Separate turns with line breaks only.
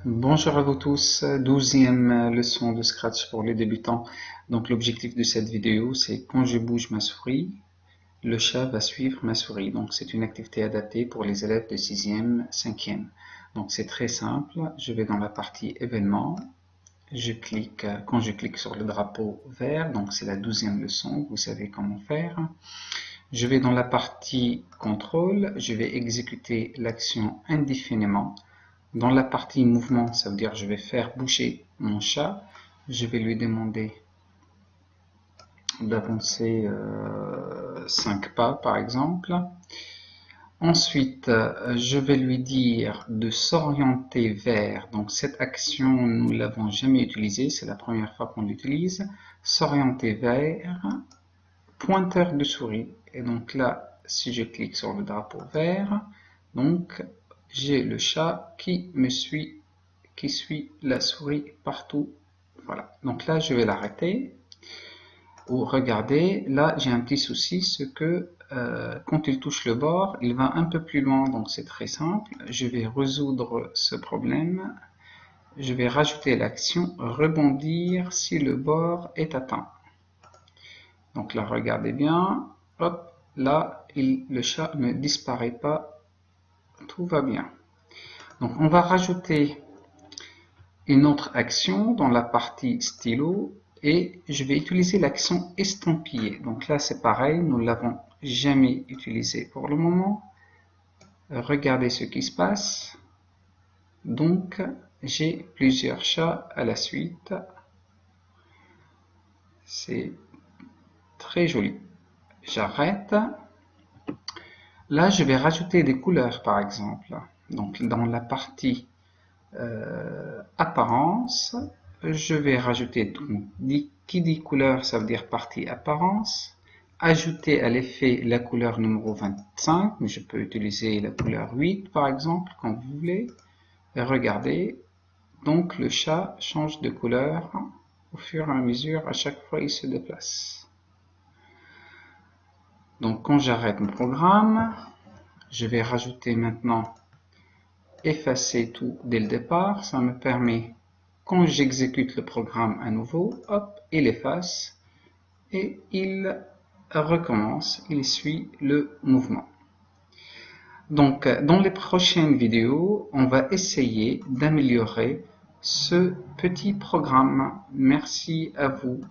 Bonjour à vous tous, 12e leçon de Scratch pour les débutants. Donc l'objectif de cette vidéo, c'est quand je bouge ma souris, le chat va suivre ma souris. Donc c'est une activité adaptée pour les élèves de 6e, 5e. Donc c'est très simple, je vais dans la partie événements, quand je clique sur le drapeau vert, donc c'est la 12e leçon, vous savez comment faire. Je vais dans la partie contrôle, je vais exécuter l'action indéfiniment. Dans la partie mouvement, ça veut dire je vais faire bouger mon chat. Je vais lui demander d'avancer 5 pas par exemple. Ensuite, je vais lui dire de s'orienter vers, donc cette action nous l'avons jamais utilisée, c'est la première fois qu'on l'utilise, s'orienter vers pointeur de souris. Et donc là, si je clique sur le drapeau vert, donc j'ai le chat qui suit la souris partout. Voilà. Donc là, je vais l'arrêter. Ou regardez, là, j'ai un petit souci, c'est que quand il touche le bord, il va un peu plus loin. Donc c'est très simple. Je vais résoudre ce problème. Je vais rajouter l'action rebondir si le bord est atteint. Donc là, regardez bien. Hop, là, le chat ne disparaît pas. Tout va bien. Donc on va rajouter une autre action dans la partie stylo et je vais utiliser l'action estampiller. Donc là c'est pareil, nous ne l'avons jamais utilisé pour le moment. Regardez ce qui se passe. Donc j'ai plusieurs chats à la suite. C'est très joli. J'arrête. Là je vais rajouter des couleurs par exemple. Donc dans la partie apparence, je vais rajouter, qui dit couleur, ça veut dire partie apparence, ajouter à l'effet la couleur numéro 25, mais je peux utiliser la couleur 8 par exemple, quand vous voulez, et regardez, donc le chat change de couleur au fur et à mesure, à chaque fois il se déplace. Donc quand j'arrête mon programme, je vais rajouter maintenant effacer tout dès le départ, ça me permet, quand j'exécute le programme à nouveau, hop, il efface et il recommence, il suit le mouvement. Donc, dans les prochaines vidéos, on va essayer d'améliorer ce petit programme. Merci à vous.